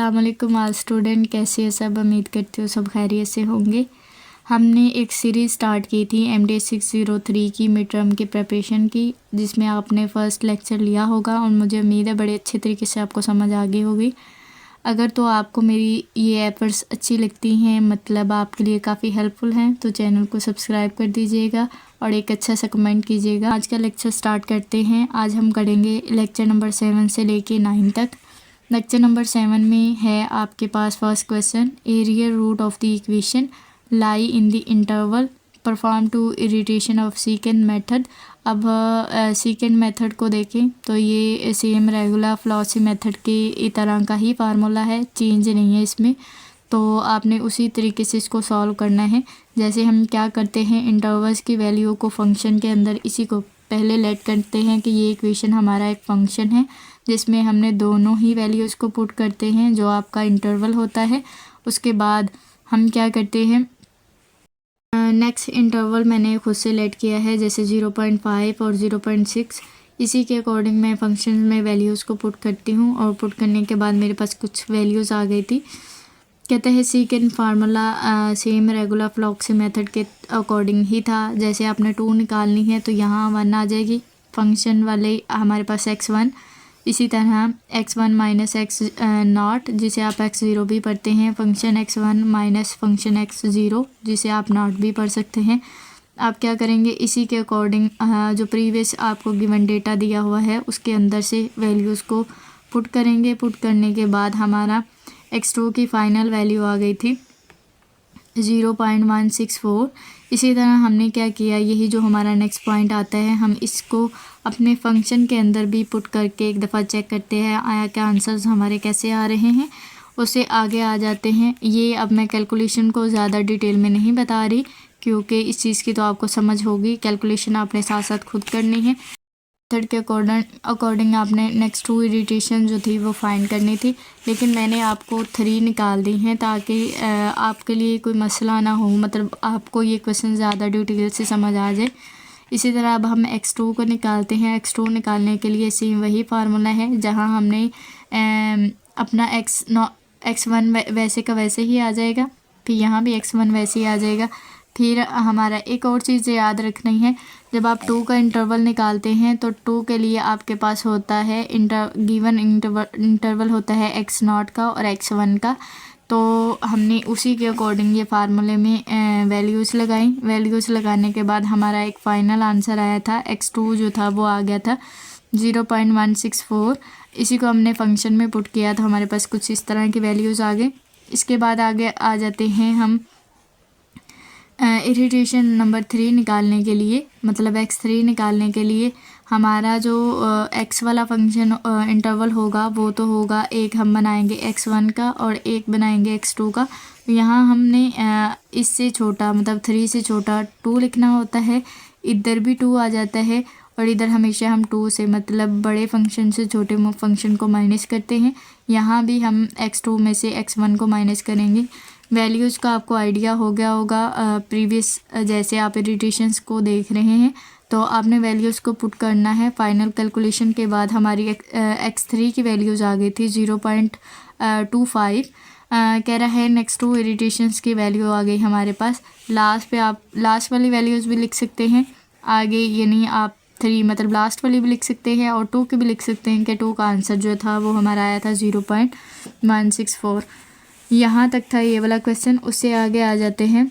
अस्सलाम वालेकुम all student, कैसे हैं सब। उम्मीद करती हूँ सब खैरियत से होंगे। हमने एक सीरीज़ स्टार्ट की थी MD 603 की मिड टर्म की प्रिपरेशन की, जिसमें आपने फ़र्स्ट लेक्चर लिया होगा और मुझे उम्मीद है बड़े अच्छे तरीके से आपको समझ आ गई होगी। अगर तो आपको मेरी ये एफर्ट्स अच्छी लगती हैं, मतलब आपके लिए काफ़ी हेल्पफुल हैं, तो चैनल को सब्सक्राइब कर दीजिएगा और एक अच्छा सा कमेंट कीजिएगा। आज का लेक्चर स्टार्ट करते हैं। आज हम करेंगे लेक्चर नंबर 7 से लेके 9 तक। लेक्चर नंबर 7 में है आपके पास first question, a real root of the equation lie in the interval perform to iteration of second method. अब सीकेंड मेथड को देखें तो ये सेम रेगुलर फ्लॉसी मेथड के तरह का ही फार्मूला है, चेंज नहीं है इसमें। तो आपने उसी तरीके से इसको सॉल्व करना है। जैसे हम क्या करते हैं, इंटरवल्स की वैल्यू को फंक्शन के अंदर इसी को पहले लेट करते हैं कि ये इक्वेशन हमारा एक फंक्शन है, जिसमें हमने दोनों ही वैल्यूज़ को पुट करते हैं जो आपका इंटरवल होता है। उसके बाद हम क्या करते हैं, नेक्स्ट इंटरवल मैंने खुद से लेट किया है, जैसे 0.5 और 0.6। इसी के अकॉर्डिंग मैं फंक्शन में वैल्यूज़ को पुट करती हूँ और पुट करने के बाद मेरे पास कुछ वैल्यूज़ आ गई थी। कहते हैं second formula same regula falsi method के अकॉर्डिंग ही था। जैसे आपने 2 निकालनी है तो यहाँ 1 आ जाएगी, फंक्शन वाले हमारे पास x1। इसी तरह x1 माइनस एक्स नॉट, जिसे आप x0 भी पढ़ते हैं, function x1 minus function x0, जिसे आप नॉट भी पढ़ सकते हैं। आप क्या करेंगे, इसी के अकॉर्डिंग जो प्रीवियस आपको गिवन डेटा दिया हुआ है उसके अंदर से वैल्यूज़ को पुट करेंगे। पुट करने के बाद हमारा x2 की फ़ाइनल वैल्यू आ गई थी 0.164। इसी तरह हमने क्या किया, यही जो हमारा नेक्स्ट पॉइंट आता है, हम इसको अपने फंक्शन के अंदर भी पुट करके एक दफ़ा चेक करते हैं आया क्या आंसर्स हमारे कैसे आ रहे हैं। उससे आगे आ जाते हैं। ये अब मैं कैलकुलेशन को ज़्यादा डिटेल में नहीं बता रही, क्योंकि इस चीज़ की तो आपको समझ होगी। कैलकुलेशन आपने साथ साथ खुद करनी है। मेथड के अकॉर्डिंग आपने नेक्स्ट 2 इरिटेशन जो थी वो फाइंड करनी थी, लेकिन मैंने आपको 3 निकाल दी हैं ताकि आपके लिए कोई मसला ना हो, मतलब आपको ये क्वेश्चन ज़्यादा डिटेल से समझ आ जाए। इसी तरह अब हम x2 को निकालते हैं। x2 निकालने के लिए सेम वही फार्मूला है, जहां हमने अपना x1 वैसे का वैसे ही आ जाएगा, फिर यहाँ भी x1 वैसे ही आ जाएगा। फिर हमारा एक और चीज़ याद रखनी है, जब आप 2 का इंटरवल निकालते हैं तो 2 के लिए आपके पास होता है गिवन इंटरवल होता है x0 का और x1 का। तो हमने उसी के अकॉर्डिंग ये फार्मूले में वैल्यूज़ लगाई। वैल्यूज़ लगाने के बाद हमारा एक फ़ाइनल आंसर आया था, x2 जो था वो आ गया था 0.164। इसी को हमने फंक्शन में पुट किया तो हमारे पास कुछ इस तरह की वैल्यूज़ आ गए। इसके बाद आगे आ जाते हैं हम इरिटेशन नंबर 3 निकालने के लिए, मतलब x3 निकालने के लिए हमारा जो x वाला फंक्शन इंटरवल होगा वो तो होगा, एक हम बनाएंगे x1 का और एक बनाएंगे x2 का। तो यहाँ हमने इससे छोटा मतलब 3 से छोटा 2 लिखना होता है। इधर भी 2 आ जाता है और इधर हमेशा हम 2 से मतलब बड़े फंक्शन से छोटे फंक्शन को माइनस करते हैं। यहाँ भी हम x2 में से x1 को माइनस करेंगे। वैल्यूज़ का आपको आइडिया हो गया होगा, प्रीवियस जैसे आप इरिटेशंस को देख रहे हैं तो आपने वैल्यूज़ को पुट करना है। फाइनल कैलकुलेशन के बाद हमारी x3 की वैल्यूज़ आ गई थी 0.25। कह रहा है नेक्स्ट 2 इरिटेशंस की वैल्यू आ गई हमारे पास। लास्ट पे आप लास्ट वाली वैल्यूज़ भी लिख सकते हैं आगे, यानी आप 3 मतलब लास्ट वाली भी लिख सकते हैं और 2 की भी लिख सकते हैं कि 2 का आंसर जो था वो हमारा आया था 0.164। यहाँ तक था ये वाला क्वेश्चन। उससे आगे आ जाते हैं।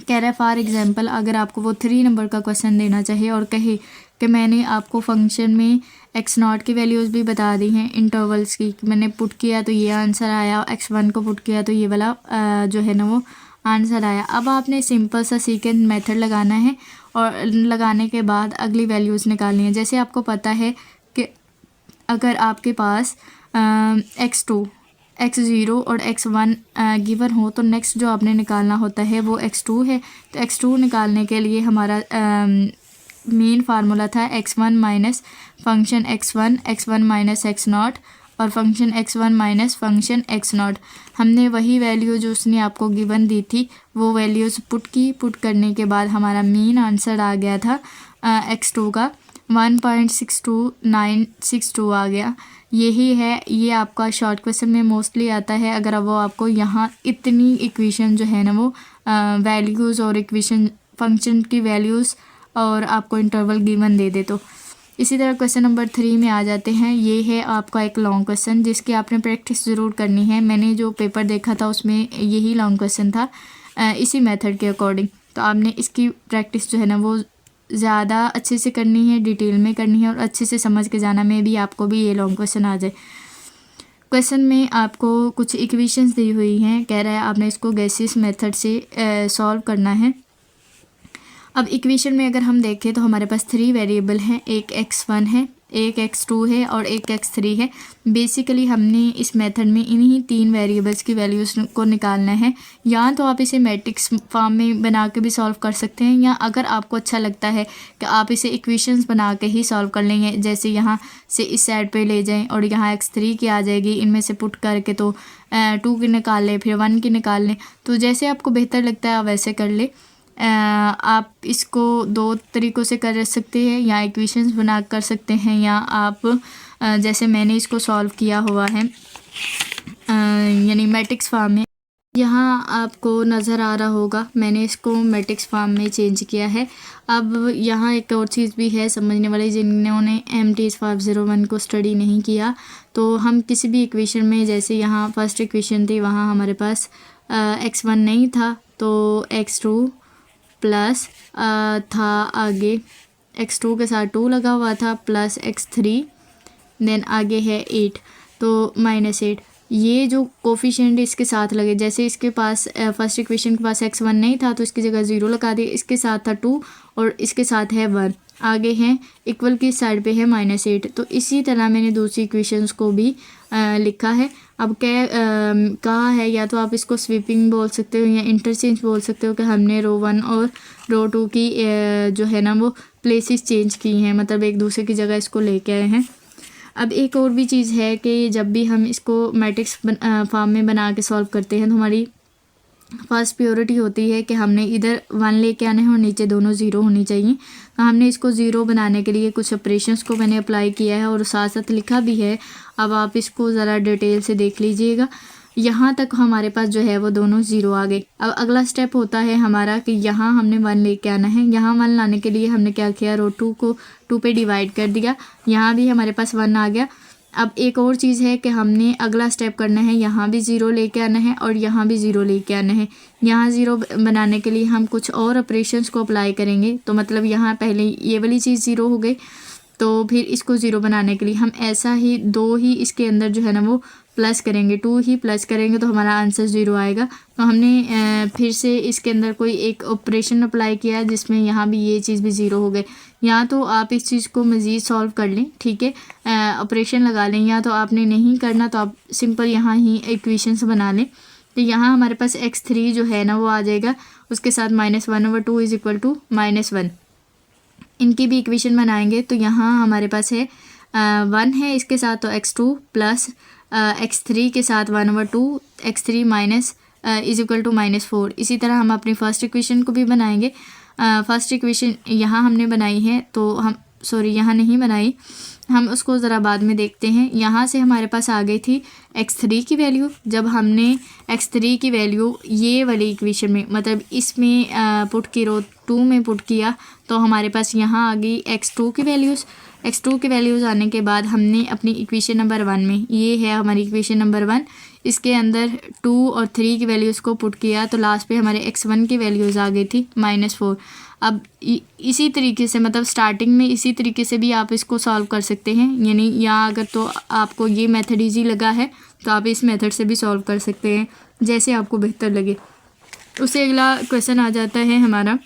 कह रहा है फॉर एग्जांपल अगर आपको वो 3 नंबर का क्वेश्चन देना चाहिए और कहे कि मैंने आपको फंक्शन में x0 की वैल्यूज़ भी बता दी हैं, इंटरवल्स की मैंने पुट किया तो ये आंसर आया, x1 को पुट किया तो ये वाला जो है ना वो आंसर आया। अब आपने सिंपल सा सीकेंड मेथड लगाना है और लगाने के बाद अगली वैल्यूज़ निकालनी है। जैसे आपको पता है कि अगर आपके पास x2 x0 और x1 गिवन हो तो नेक्स्ट जो आपने निकालना होता है वो x2 है। तो x2 निकालने के लिए हमारा मेन फार्मूला था x1 minus function x1 minus x0 और function x1 minus function x0। हमने वही वैल्यू जो उसने आपको गिवन दी थी वो वैल्यूज़ पुट की। पुट करने के बाद हमारा मेन आंसर आ गया था x2 का 1.62962 आ गया। यही है, ये आपका शॉर्ट क्वेश्चन में मोस्टली आता है। अगर वो आपको यहाँ इतनी इक्वेशन जो है ना वो वैल्यूज़ और इक्वेशन फंक्शन की वैल्यूज़ और आपको इंटरवल गिवन दे दे तो। इसी तरह क्वेश्चन नंबर 3 में आ जाते हैं। ये है आपका एक लॉन्ग क्वेश्चन जिसकी आपने प्रैक्टिस ज़रूर करनी है। मैंने जो पेपर देखा था उसमें यही लॉन्ग क्वेश्चन था इसी मेथड के अकॉर्डिंग। तो आपने इसकी प्रैक्टिस जो है ना वो ज़्यादा अच्छे से करनी है, डिटेल में करनी है और अच्छे से समझ के जाना। में भी आपको भी ये लॉन्ग क्वेश्चन आ जाए। क्वेश्चन में आपको कुछ इक्वेशंस दी हुई हैं, कह रहा है आपने इसको गैसियस मेथड से सॉल्व करना है। अब इक्वेशन में अगर हम देखें तो हमारे पास 3 वेरिएबल हैं, एक x1 है, एक x2 है और एक x3 है। बेसिकली हमने इस मेथड में इन्हीं 3 वेरिएबल्स की वैल्यूज़ को निकालना है। या तो आप इसे मैट्रिक्स फॉर्म में बना के भी सॉल्व कर सकते हैं, या अगर आपको अच्छा लगता है कि आप इसे इक्वेशंस बना के ही सॉल्व कर लेंगे, जैसे यहाँ से इस साइड पे ले जाएं और यहाँ x3 की आ जाएगी, इनमें से पुट करके तो 2 की निकाल लें, फिर 1 की निकाल लें। तो जैसे आपको बेहतर लगता है आप वैसे कर ले। आप इसको 2 तरीक़ों से कर सकते हैं, या इक्वेशंस बना कर सकते हैं, या आप जैसे मैंने इसको सॉल्व किया हुआ है यानी मैट्रिक्स फॉर्म में। यहाँ आपको नज़र आ रहा होगा मैंने इसको मैट्रिक्स फॉर्म में चेंज किया है। अब यहाँ एक और चीज़ भी है समझने वाली, जिन्होंने MTS 501 को स्टडी नहीं किया तो हम किसी भी इक्वेशन में, जैसे यहाँ फर्स्ट इक्वेशन थी वहाँ हमारे पास x1 नहीं था तो x2 प्लस था आगे x2 के साथ 2 लगा हुआ था प्लस x3, देन आगे है 8 तो -8। ये जो कोफिशिएंट इसके साथ लगे, जैसे इसके पास फर्स्ट इक्वेशन के पास x1 नहीं था तो इसकी जगह 0 लगा दिए, इसके साथ था 2 और इसके साथ है 1, आगे हैं इक्वल की साइड पे है -8। तो इसी तरह मैंने दूसरी इक्वेशंस को भी लिखा है। अब क्या कहा है, या तो आप इसको स्वीपिंग बोल सकते हो या इंटरचेंज बोल सकते हो कि हमने रो 1 और रो 2 की जो है ना वो प्लेसेस चेंज की हैं, मतलब एक दूसरे की जगह इसको लेके आए हैं। अब एक और भी चीज़ है कि जब भी हम इसको मैट्रिक्स फॉर्म में बना के सॉल्व करते हैं तो हमारी फर्स्ट प्योरिटी होती है कि हमने इधर 1 लेके आने हैं और नीचे दोनों 0 होनी चाहिए। तो हमने इसको 0 बनाने के लिए कुछ ऑपरेशंस को मैंने अप्लाई किया है और साथ साथ लिखा भी है। अब आप इसको ज़रा डिटेल से देख लीजिएगा। यहाँ तक हमारे पास जो है वो दोनों 0 आ गए। अब अगला स्टेप होता है हमारा कि यहाँ हमने 1 लेके आना है। यहाँ 1 लाने के लिए हमने क्या किया, रो 2 को 2 पे डिवाइड कर दिया, यहाँ भी हमारे पास 1 आ गया। अब एक और चीज़ है कि हमने अगला स्टेप करना है, यहाँ भी 0 लेके आना है और यहाँ भी 0 लेके आना है। यहाँ 0 बनाने के लिए हम कुछ और ऑपरेशंस को अप्लाई करेंगे। तो मतलब यहाँ पहले ये वाली चीज़ 0 हो गई, तो फिर इसको 0 बनाने के लिए हम ऐसा ही 2 ही इसके अंदर जो है ना वो प्लस करेंगे, 2 ही प्लस करेंगे तो हमारा आंसर 0 आएगा। तो हमने फिर से इसके अंदर कोई एक ऑपरेशन अप्लाई किया जिसमें यहाँ भी ये चीज़ भी 0 हो गए। या तो आप इस चीज़ को मज़ीद सॉल्व कर लें, ठीक है, ऑपरेशन लगा लें, या तो आपने नहीं करना तो आप सिंपल यहाँ ही इक्वेशंस बना लें। तो यहाँ हमारे पास x3 जो है ना वो आ जाएगा, उसके साथ -1/2 इज़ इक्वल टू -1। इनकी भी इक्वेशन बनाएंगे तो यहाँ हमारे पास है 1 है इसके साथ, तो x2 प्लस x3 के साथ 1/2 x3 minus is equal to -4। इसी तरह हम अपनी फर्स्ट इक्वेशन को भी बनाएंगे। फर्स्ट इक्वेशन यहाँ हमने बनाई है, तो हम यहाँ नहीं बनाई, हम उसको ज़रा बाद में देखते हैं। यहाँ से हमारे पास आ गई थी x3 की वैल्यू। जब हमने x3 की वैल्यू ये वाली इक्वेशन में, मतलब इसमें पुट की, रो 2 में पुट किया, तो हमारे पास यहाँ आ गई x2 की वैल्यूज़। x2 की वैल्यूज़ आने के बाद हमने अपनी इक्वेशन नंबर 1 में, ये है हमारी इक्वेशन नंबर 1, इसके अंदर 2 और 3 की वैल्यूज़ को पुट किया, तो लास्ट पे हमारे x1 की वैल्यूज़ आ गई थी -4। अब इसी तरीके से, मतलब स्टार्टिंग में इसी तरीके से भी आप इसको सॉल्व कर सकते हैं। यानी या अगर तो आपको ये मेथड इजी लगा है तो आप इस मेथड से भी सॉल्व कर सकते हैं, जैसे आपको बेहतर लगे। उससे अगला क्वेश्चन आ जाता है हमारा,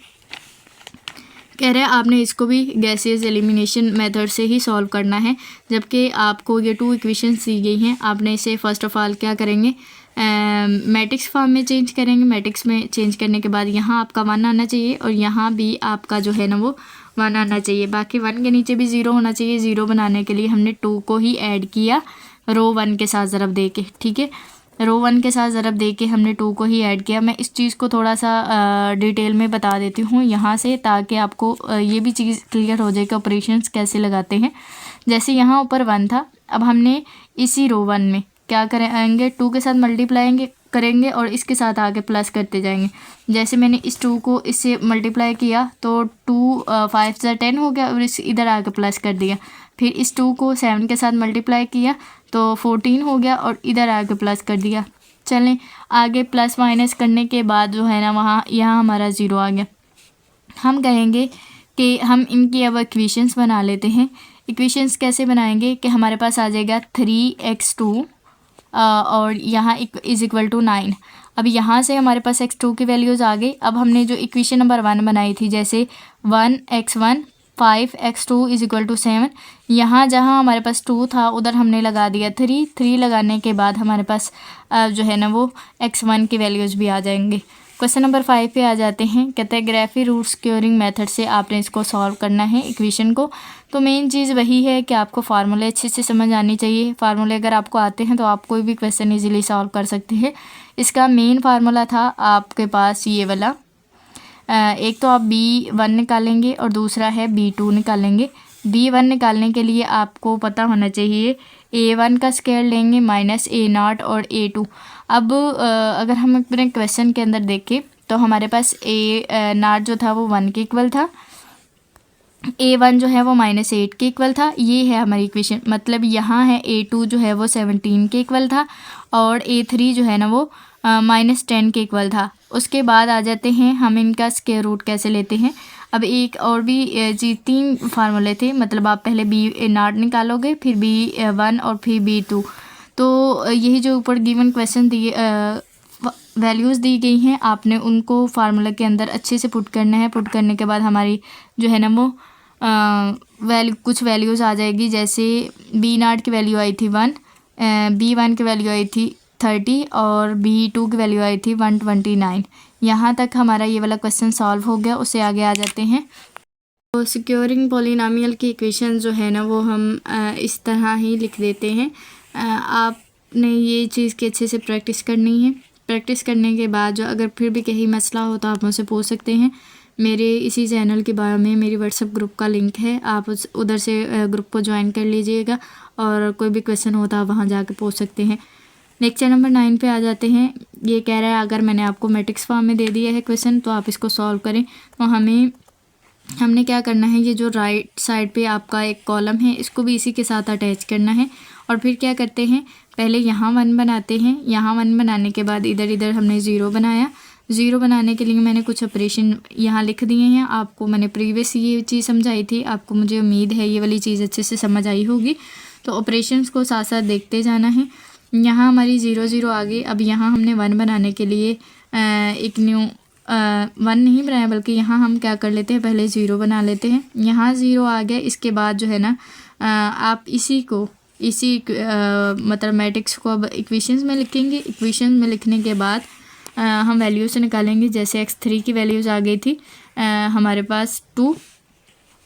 कह रहा है आपने इसको भी गैसियस एलिमिनेशन मेथड से ही सॉल्व करना है। जबकि आपको ये 2 इक्वेशंस दी गई हैं, आपने इसे फ़र्स्ट ऑफ़ ऑल क्या करेंगे, मैट्रिक्स फॉर्म में चेंज करेंगे। मैट्रिक्स में चेंज करने के बाद यहाँ आपका 1 आना चाहिए और यहाँ भी आपका जो है ना वो 1 आना चाहिए। बाकी 1 के नीचे भी 0 होना चाहिए। 0 बनाने के लिए हमने 2 को ही ऐड किया रो 1 के साथ ज़रब दे के, ठीक है। रो 1 के साथ ज़रब दे के हमने 2 को ही ऐड किया। मैं इस चीज़ को थोड़ा सा डिटेल में बता देती हूँ यहाँ से, ताकि आपको ये भी चीज़ क्लियर हो जाए कि ऑपरेशंस कैसे लगाते हैं। जैसे यहाँ ऊपर 1 था, अब हमने इसी रो 1 में क्या करेंगे, 2 के साथ मल्टीप्लाई करेंगे और इसके साथ आगे प्लस करते जाएंगे। जैसे मैंने इस 2 को इससे मल्टीप्लाई किया तो 2 5 से 10 हो गया और इस इधर आके प्लस कर दिया। फिर इस 2 को 7 के साथ मल्टीप्लाई किया तो 14 हो गया और इधर आके प्लस कर दिया। चलें आगे, प्लस माइनस करने के बाद जो है ना वहाँ यहाँ हमारा ज़ीरो आ गया। हम कहेंगे कि हम इनकी अब इक्वेशंस बना लेते हैं। इक्वेशंस कैसे बनाएंगे कि हमारे पास आ जाएगा 3x2 और यहाँ इज़ इक्वल टू 9। अब यहाँ से हमारे पास x2 की वैल्यूज़ आ गई। अब हमने जो इक्वेशन नंबर 1 बनाई थी, जैसे 1x1 5x2 is equal to 7, यहाँ जहाँ हमारे पास 2 था उधर हमने लगा दिया 3 लगाने के बाद हमारे पास जो है ना वो x1 की वैल्यूज़ भी आ जाएंगे। क्वेश्चन नंबर 5 पे आ जाते हैं। कहते हैं ग्राफी रूट स्क्योरिंग मेथड से आपने इसको सॉल्व करना है इक्वेशन को। तो मेन चीज़ वही है कि आपको फार्मूले अच्छे से समझ आनी चाहिए। फार्मूले अगर आपको आते हैं तो आप कोई भी क्वेश्चन इजीली सॉल्व कर सकते हैं। इसका मेन फार्मूला था आपके पास ये वाला, एक तो आप B1 निकालेंगे और दूसरा है B2 निकालेंगे। B1 निकालने के लिए आपको पता होना चाहिए A1 का स्क्वायर लेंगे माइनस A0 और A2। अब अगर हम अपने क्वेश्चन के अंदर देखें तो हमारे पास A0 जो था वो 1 के इक्वल था, A1 जो है वो -8 के इक्वल था। ये है हमारी इक्वेशन, मतलब यहाँ है A2 जो है वो 17 के इक्वल था और A3 जो है ना वो -10 के इक्वल था। उसके बाद आ जाते हैं हम इनका स्क्वायर रूट कैसे लेते हैं। अब एक और भी जी 3 फार्मूले थे, मतलब आप पहले B0 निकालोगे, फिर B1 और फिर B2। तो यही जो ऊपर गिवन क्वेश्चन दिए वैल्यूज़ दी गई हैं, आपने उनको फार्मूला के अंदर अच्छे से पुट करना है। पुट करने के बाद हमारी जो है ना वो कुछ वैल्यूज़ आ जाएगी। जैसे B0 की वैल्यू आई थी 1, B1 की वैल्यू आई थी 30 और B2 की वैल्यू आई थी 129। यहाँ तक हमारा ये वाला क्वेश्चन सॉल्व हो गया। उससे आगे आ जाते हैं। तो सिक्योरिंग पॉलिनॉमियल की इक्वेशन जो है ना वो हम इस तरह ही लिख देते हैं। आपने ये चीज़ की अच्छे से प्रैक्टिस करनी है। प्रैक्टिस करने के बाद जो अगर फिर भी कहीं मसला हो तो आप मुझसे पूछ सकते हैं। मेरे इसी चैनल के बारे में मेरी व्हाट्सएप ग्रुप का लिंक है, आप उधर से ग्रुप को ज्वाइन कर लीजिएगा और कोई भी क्वेश्चन हो तो आप वहाँ जाकर पूछ सकते हैं। लेक्चर नंबर 9 पे आ जाते हैं। ये कह रहा है अगर मैंने आपको मैट्रिक्स फॉर्म में दे दिया है क्वेश्चन तो आप इसको सॉल्व करें। तो हमने क्या करना है, ये जो राइट साइड पे आपका एक कॉलम है इसको भी इसी के साथ अटैच करना है। और फिर क्या करते हैं, पहले यहाँ 1 बनाते हैं। यहाँ 1 बनाने के बाद इधर इधर हमने 0 बनाया। 0 बनाने के लिए मैंने कुछ ऑपरेशन यहाँ लिख दिए हैं। आपको मैंने प्रीवियस ये चीज़ समझाई थी, आपको मुझे उम्मीद है ये वाली चीज़ अच्छे से समझ आई होगी। तो ऑपरेशंस को साथ साथ देखते जाना है। यहाँ हमारी 0 0 आ गई। अब यहाँ हमने 1 बनाने के लिए एक न्यू 1 नहीं बनाया, बल्कि यहाँ हम क्या कर लेते हैं, पहले 0 बना लेते हैं। यहाँ 0 आ गया। इसके बाद जो है ना आप इसी मतलब मैट्रिक्स को अब इक्वेशंस में लिखेंगे। इक्वेशन में लिखने के बाद हम वैल्यू से निकालेंगे। जैसे x3 की वैल्यूज़ आ गई थी हमारे पास 2।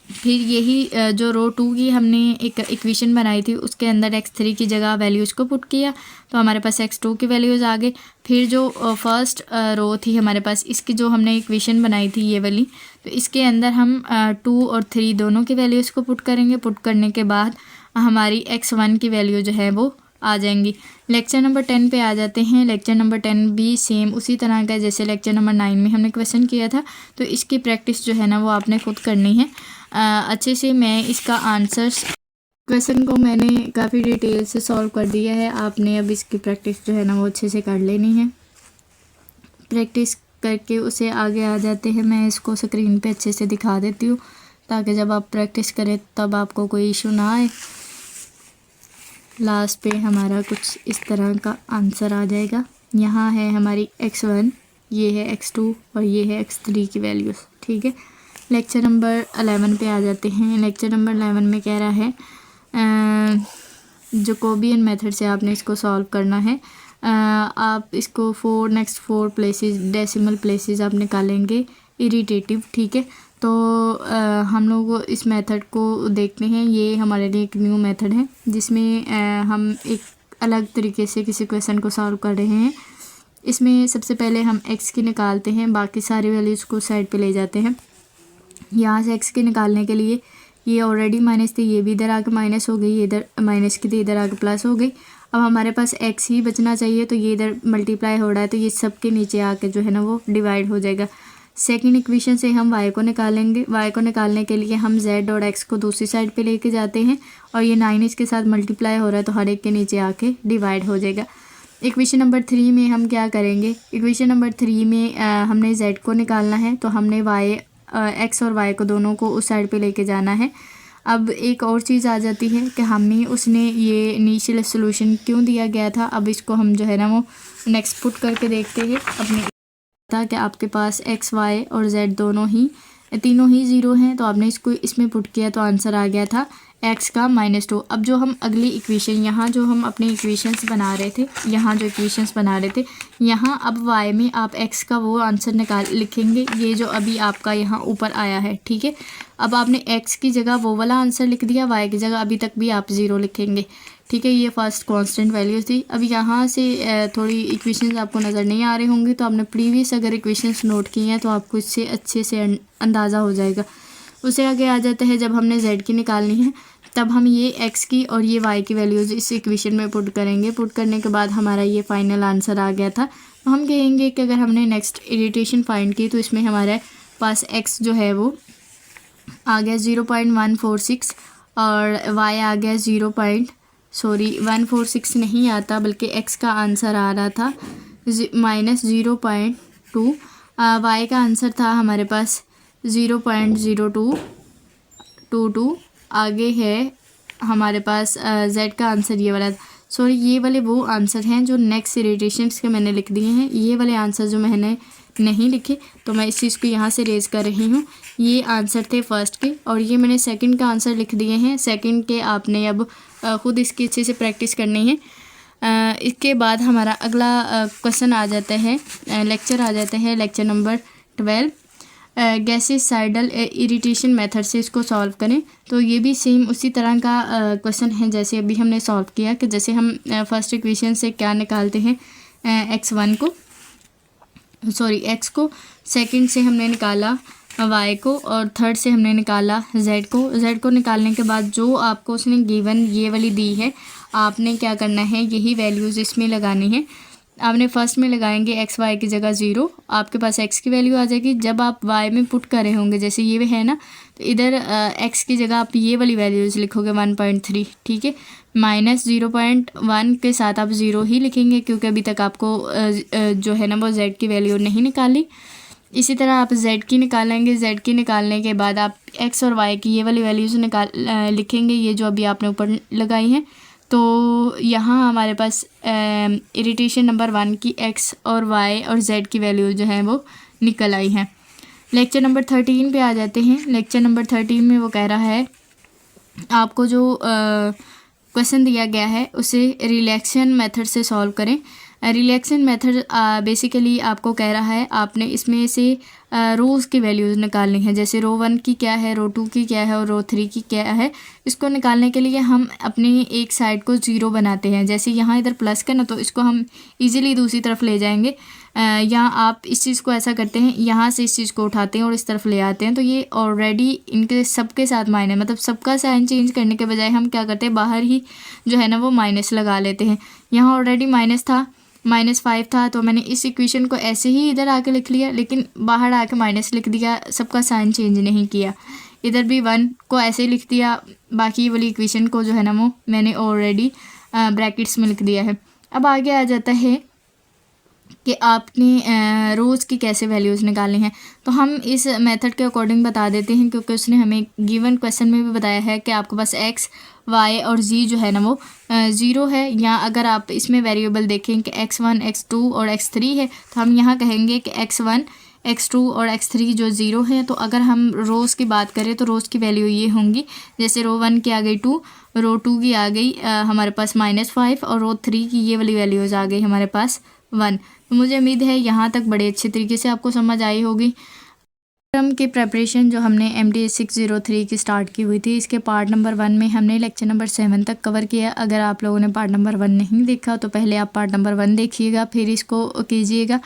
फिर यही जो रो 2 की हमने एक इक्वेशन बनाई थी उसके अंदर x3 की जगह वैल्यूज़ को पुट किया तो हमारे पास x2 की वैल्यूज़ आ गई। फिर जो फर्स्ट रो थी हमारे पास, इसकी जो हमने इक्वेशन बनाई थी ये वाली, तो इसके अंदर हम 2 और 3 दोनों की वैल्यूज़ को पुट करेंगे। पुट करने के बाद हमारी x1 की वैल्यू जो है वो आ जाएंगी। लेक्चर नंबर 10 पे आ जाते हैं। लेक्चर नंबर 10 भी सेम उसी तरह का जैसे लेक्चर नंबर 9 में हमने क्वेश्चन किया था। तो इसकी प्रैक्टिस जो है ना वो आपने खुद करनी है अच्छे से। मैं इसका आंसर्स क्वेश्चन को मैंने काफ़ी डिटेल से सॉल्व कर दिया है। आपने अब इसकी प्रैक्टिस जो है ना वो अच्छे से कर लेनी है। प्रैक्टिस करके उसे आगे आ जाते हैं। मैं इसको स्क्रीन पे अच्छे से दिखा देती हूँ ताकि जब आप प्रैक्टिस करें तब आपको कोई इशू ना आए। लास्ट पे हमारा कुछ इस तरह का आंसर आ जाएगा। यहाँ है हमारी x1, ये है x2 और ये है x3 की वैल्यूज़। ठीक है, लेक्चर नंबर 11 पे आ जाते हैं। लेक्चर नंबर 11 में कह रहा है जैकोबियन मेथड से आपने इसको सॉल्व करना है। आप इसको नेक्स्ट 4 प्लेसेस डेसिमल प्लेसेस आप निकालेंगे इरिटेटिव। ठीक है, तो हम लोग इस मेथड को देखते हैं। ये हमारे लिए एक न्यू मेथड है जिसमें हम एक अलग तरीके से किसी क्वेश्चन को सॉल्व कर रहे हैं। इसमें सबसे पहले हम x की निकालते हैं, बाकी सारी वैल्यूज़ को साइड पे ले जाते हैं। यहाँ से x की निकालने के लिए ये ऑलरेडी माइनस थी, ये भी इधर आके माइनस हो गई, इधर माइनस की थी, इधर आके प्लस हो गई। अब हमारे पास x ही बचना चाहिए, तो ये इधर मल्टीप्लाई हो रहा है, तो ये सब के नीचे आके जो है ना वो डिवाइड हो जाएगा। सेकंड इक्वेशन से हम y को निकालेंगे। y को निकालने के लिए हम z और x को दूसरी साइड पे लेके जाते हैं, और ये 9 इसके साथ मल्टीप्लाई हो रहा है, तो हर एक के नीचे आके डिवाइड हो जाएगा। इक्वेशन नंबर 3 में हम क्या करेंगे, इक्वेशन नंबर 3 में हमने z को निकालना है, तो हमने x और y को दोनों को उस साइड पे लेके जाना है। अब एक और चीज़ आ जाती है कि हमें उसने ये इनिशियल सोल्यूशन क्यों दिया गया था। अब इसको हम जो है ना वो नेक्स्ट पुट करके देखते हैं अपने था कि आपके पास x y और z तीनों ही ज़ीरो हैं, तो आपने इसको इसमें पुट किया तो आंसर आ गया था x का -2। अब जो हम अगली इक्वेशन, यहाँ जो हम अपने इक्वेशंस बना रहे थे, यहाँ जो इक्वेशंस बना रहे थे, यहाँ अब y में आप x का वो आंसर लिखेंगे, ये जो अभी आपका यहाँ ऊपर आया है, ठीक है। अब आपने x की जगह वो वाला आंसर लिख दिया, y की जगह अभी तक भी आप 0 लिखेंगे, ठीक है। ये फर्स्ट कांस्टेंट वैल्यू थी। अब यहाँ से थोड़ी इक्वेशंस आपको नज़र नहीं आ रही होंगी, तो आपने प्रीवियस अगर इक्वेशंस नोट की हैं तो आपको इससे अच्छे से अंदाज़ा हो जाएगा। उससे आगे आ जाता है, जब हमने z की निकालनी है तब हम ये x की और ये y की वैल्यूज़ इस इक्वेशन में पुट करेंगे। पुट करने के बाद हमारा ये फाइनल आंसर आ गया था। तो हम कहेंगे कि अगर हमने नेक्स्ट इरिटेशन फाइंड की, तो इसमें हमारे पास x जो है वो आ गया 0.146 और y आ गया 146 नहीं आता, बल्कि x का आंसर आ रहा था -0.2। y का आंसर था हमारे पास 0.0222। आगे है हमारे पास z का आंसर ये वाला, सॉरी ये वाले वो आंसर हैं जो नेक्स्ट इरिटेशंस के मैंने लिख दिए हैं। ये वाले आंसर जो मैंने नहीं लिखे, तो मैं इस चीज़ को यहाँ से रेज कर रही हूँ। ये आंसर थे फर्स्ट के, और ये मैंने सेकंड का आंसर लिख दिए हैं। सेकंड के आपने अब ख़ुद इसकी अच्छे से प्रैक्टिस करनी है। इसके बाद हमारा अगला क्वेश्चन आ जाता है, लेक्चर आ जाता है, लेक्चर नंबर 12, गैसियस-साइडल इरिटेशन मेथड से इसको सॉल्व करें। तो ये भी सेम उसी तरह का क्वेश्चन है जैसे अभी हमने सॉल्व किया, कि जैसे हम फर्स्ट इक्वेशन से क्या निकालते हैं, x को, सेकंड से हमने निकाला y को, और थर्ड से हमने निकाला z को निकालने के बाद जो आपको उसने गिवन ये वाली दी है, आपने क्या करना है, यही वैल्यूज़ इसमें लगानी है। आपने फर्स्ट में लगाएंगे x y की जगह 0, आपके पास x की वैल्यू आ जाएगी। जब आप y में पुट कर रहे होंगे, जैसे ये है ना, तो इधर x की जगह आप ये वाली वैल्यूज़ लिखोगे 1.3, ठीक है। -0.1 के साथ आप 0 ही लिखेंगे, क्योंकि अभी तक आपको जो है ना वो z की वैल्यू नहीं निकाली। इसी तरह आप z की निकालेंगे। z की निकालने के बाद आप x और y की ये वाली वैल्यूज़ लिखेंगे, ये जो अभी आपने ऊपर लगाई हैं। तो यहाँ हमारे पास इरिटेशन नंबर 1 की x और y और z की वैल्यू जो है वो निकल आई हैं। लेक्चर नंबर 13 पे आ जाते हैं। लेक्चर नंबर 13 में वो कह रहा है, आपको जो क्वेश्चन दिया गया है उसे रिलैक्सेशन मेथड से सॉल्व करें। रिलैक्सेशन मेथड बेसिकली आपको कह रहा है, आपने इसमें से रोज़ की वैल्यूज़ निकालनी है। जैसे रो 1 की क्या है, रो 2 की क्या है और रो 3 की क्या है। इसको निकालने के लिए हम अपनी एक साइड को 0 बनाते हैं। जैसे यहाँ इधर प्लस का ना, तो इसको हम इजीली दूसरी तरफ ले जाएंगे। यहाँ आप इस चीज़ को ऐसा करते हैं, यहाँ से इस चीज़ को उठाते हैं और इस तरफ ले आते हैं, तो ये ऑलरेडी इनके सबके साथ माइनस, मतलब सबका साइन चेंज करने के बजाय हम क्या करते हैं, बाहर ही जो है ना वो माइनस लगा लेते हैं। यहाँ ऑलरेडी माइनस था, -5 था, तो मैंने इस इक्वेशन को ऐसे ही इधर आके लिख लिया, लेकिन बाहर आके माइनस लिख दिया, सबका साइन चेंज नहीं किया। इधर भी 1 को ऐसे ही लिख दिया, बाकी वाली इक्वेशन को जो है ना वो मैंने ऑलरेडी ब्रैकेट्स में लिख दिया है। अब आगे आ जाता है कि आपने रोज़ की कैसे वैल्यूज़ निकालनी है। तो हम इस मेथड के अकॉर्डिंग बता देते हैं, क्योंकि उसने हमें गिवन क्वेश्चन में भी बताया है कि आपके पास x, y और z जो है ना वो 0 है। या अगर आप इसमें वेरिएबल देखें कि x1, x2 और x3 है, तो हम यहाँ कहेंगे कि x1, x2 और x3 जो 0 है। तो अगर हम रोज़ की बात करें तो रोज़ की वैल्यू ये होंगी, जैसे रो 1 की आ गई 2, रो 2 की आ गई हमारे पास -5 और रो 3 की ये वाली वैल्यूज़ आ गई हमारे पास 1। तो मुझे उम्मीद है यहाँ तक बड़े अच्छे तरीके से आपको समझ आई होगी। टर्म की प्रेपरेशन जो हमने MD 603 की स्टार्ट की हुई थी, इसके पार्ट नंबर 1 में हमने लेक्चर नंबर 7 तक कवर किया। अगर आप लोगों ने पार्ट नंबर 1 नहीं देखा तो पहले आप पार्ट नंबर 1 देखिएगा, फिर इसको कीजिएगा।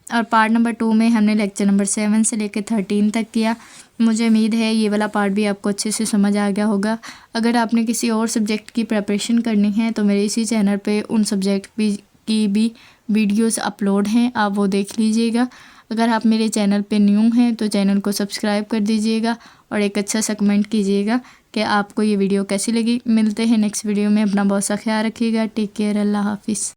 और पार्ट नंबर 2 में हमने लेक्चर नंबर 7 से लेकर 13 तक किया। मुझे उम्मीद है ये वाला पार्ट भी आपको अच्छे से समझ आ गया होगा। अगर आपने किसी और सब्जेक्ट की प्रेपरेशन करनी है तो मेरे इसी चैनल पे उन सब्जेक्ट की भी वीडियोस अपलोड हैं, आप वो देख लीजिएगा। अगर आप मेरे चैनल पे न्यू हैं तो चैनल को सब्सक्राइब कर दीजिएगा और एक अच्छा सा कमेंट कीजिएगा कि आपको ये वीडियो कैसी लगी। मिलते हैं नेक्स्ट वीडियो में। अपना बहुत सा ख्याल रखिएगा। Take care. अल्लाह हाफिज़।